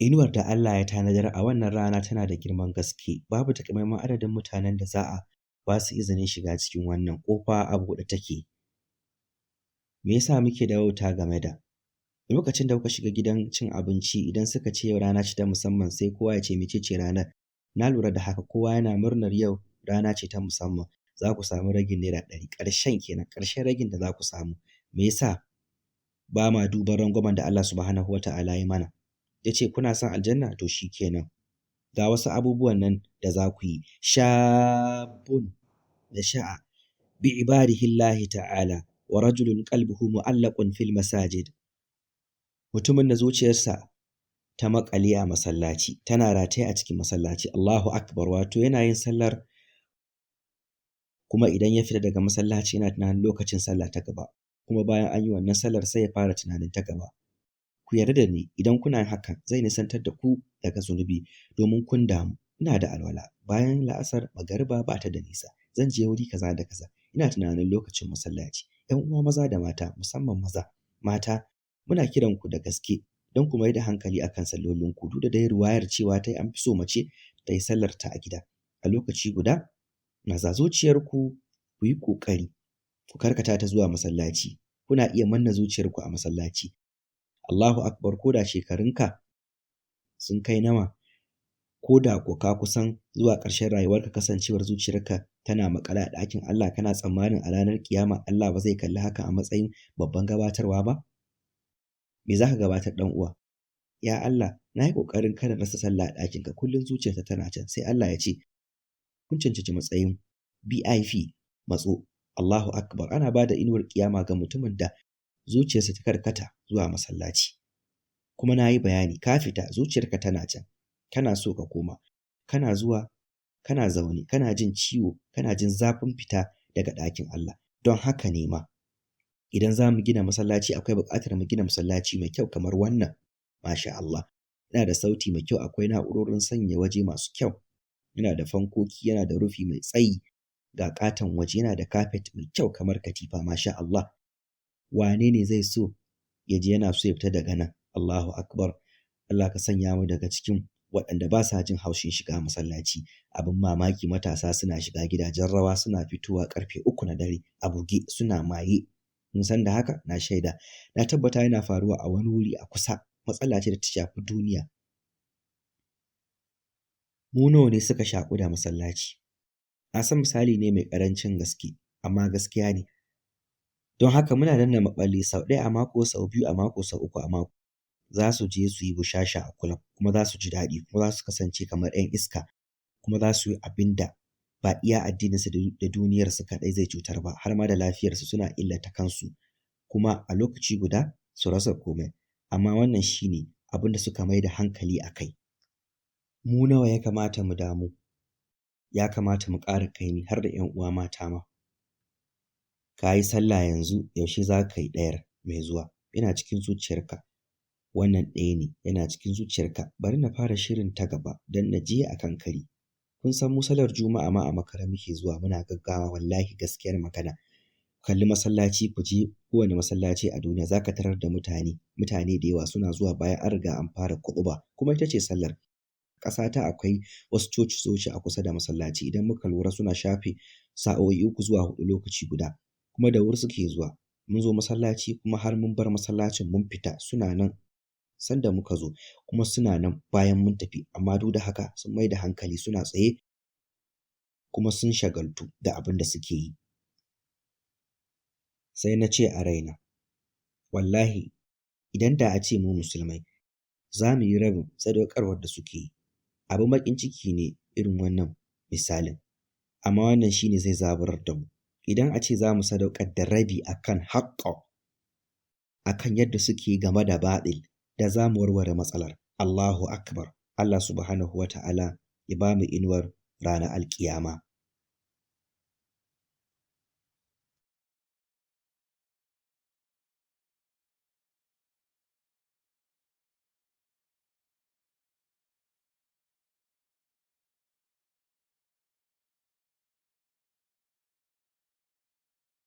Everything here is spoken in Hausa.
Inuwar da Allah ya tanadar a wannan rana tana da girman gaske, babu takamaiman adadin mutanen da za a ba su izinin shiga cikin wannan ƙofa a buɗe take. Me yasa muke da wauta game da lokacin da kuka shiga gidan cin abinci idan suka ce yau rana ce ta musamman sai kowa ya ce mece ce ranar? Na lura da haka kowa yana murnar yau rana ce ta musamman, za ku samu ragin naira 100 ƙarshen kenan, ƙarshen ragin da za ku samu. Me yasa ba ma duban rangwamen da Allah subhanahu wa ta'ala ya mana? Ya ce kuna son aljanna to shi kenan. Ga wasu abubuwan nan da za ku yi. Shabun da sha'a bi ibadihillahi ta'ala wa rajulun qalbuhu mu'allaqun fil masajid. Mutumin da zuciyarsa ta maƙale a masallaci, tana rataye a cikin masallaci. Allahu akbar, wato yana yin sallar kuma idan ya fita daga masallaci yana tunanin lokacin sallah ta gaba. Kuma bayan an yi wannan sallar sai ya fara tunanin ta gaba. Ku yarda da ni idan kuna hakan zai nisantar da ku daga zunubi domin kun damu. Ina da alwala bayan la'asar magariba ba ta da nisa. Zan je wuri kaza da kaza. Ina tunanin lokacin masallaci. ‘Yan uwa maza da mata musamman maza, mata muna kiran ku da gaske don ku mai da hankali akan sallolin ku duk da dai ruwayar cewa ta yi an fi so mace ta yi sallar ta a gida. A lokaci guda maza zuciyarku ku yi ƙoƙari ku karkata ta zuwa masallaci. Kuna iya manna zuciyarku a masallaci. Allahu akbar, ko da shekarunka sun kai nawa, ko da ko ka kusan zuwa ƙarshen rayuwarka kasancewar zuciyarka tana maƙale a ɗakin Allah, kana tsammanin a ranar kiyama Allah ba zai kalli haka a matsayin babban gabatarwa ba? Me za ka gabatar ɗan uwa? Ya Allah, na yi ƙoƙarin kada rasa sallah a ɗakinka, kullum zuciyarta tana can. Sai Allah ya ce kun cancanci matsayin BIP, matso. Allahu akbar, ana ba da inuwar kiyama ga mutumin da zuciyarsa ta karkata zuwa masallaci. Kuma na yi bayani, ka fita zuciyarka tana can, kana so ka koma, kana zuwa, kana zaune, kana jin ciwo, kana jin zafin fita daga ɗakin Allah. Don haka ne ma idan za mu gina masallaci akwai buƙatar mu gina masallaci mai kyau kamar wannan. Masha Allah, yana da sauti mai kyau, akwai na'urorin sanya waje masu kyau, yana da fankoki, yana da rufi mai tsayi, ga ƙaton waje, yana da kafet mai kyau kamar katifa. Masha Allah, wane ne zai so ya ji yana so ya fita daga nan? Allahu akbar, Allah ka sanya mu daga cikin waɗanda ba sa jin haushin shiga masallaci. Abin mamaki matasa suna shiga gidajen rawa suna fitowa ƙarfe 3 na dare a buge suna maye. Mun san da haka? Na shaida. Na tabbata yana faruwa a wani wuri a kusa. Matsala ce da ta shafi duniya. Mu nawa ne suka shaƙu da masallaci? Na san misali ne mai ƙarancin gaske, amma gaskiya ne. Don haka muna danna maɓalli sau ɗaya a mako, sau biyu a mako, sau 3 a mako. Za su je su yi bushasha a kulab kuma za su ji daɗi kuma za su kasance kamar 'yan iska kuma za su yi abin da ba iya addininsu da duniyarsu kaɗai zai cutar ba, har ma da lafiyarsu suna illata kansu kuma a lokaci guda su rasa komai. Amma wannan shi ne abin da suka mai da hankali a kai. Mu nawa ya kamata mu damu? Ya kamata mu ƙara kaimi har da 'yan uwa mata ma. Ka yi sallah yanzu, yaushe za ka yi ɗayar mai zuwa? Yana cikin zuciyarka. Wannan ɗaya ne yana cikin zuciyarka. Bari na fara shirin ta gaba don na je a kan kari. Kun san mu sallar juma'a ma a makare muke zuwa, muna gaggawa wallahi gaskiyar magana. Kalli masallaci, ku je kowane masallaci a duniya za ka tarar da mutane da yawa suna zuwa bayan an riga an fara kuɗuba kuma ita ce sallar. Ƙasata akwai wasu coci a kusa da masallaci, idan muka lura suna shafe sa'o'i 3 zuwa 4 lokaci guda kuma da wuri suke zuwa. Mun zo masallaci kuma har mun bar masallacin mun fita, suna nan sanda muka zo kuma suna nan bayan mun tafi, amma duk da haka sun mai da hankali suna tsaye kuma sun shagaltu da abin da suke yi. Sai na ce a raina, wallahi idan da a ce mu musulmai za mu yi rabin sadaukarwar da suke yi. Abin baƙin ciki ne irin wannan misalin, amma wannan shi ne zai zaburar da mu. Idan a ce za mu sadaukar da rabi akan haƙƙo, akan yadda suke game da baɗil, da za mu warware matsalar. Allahu akbar. Allah subhanahu wa ta'ala ya ba mu inuwar ranar alƙiyama.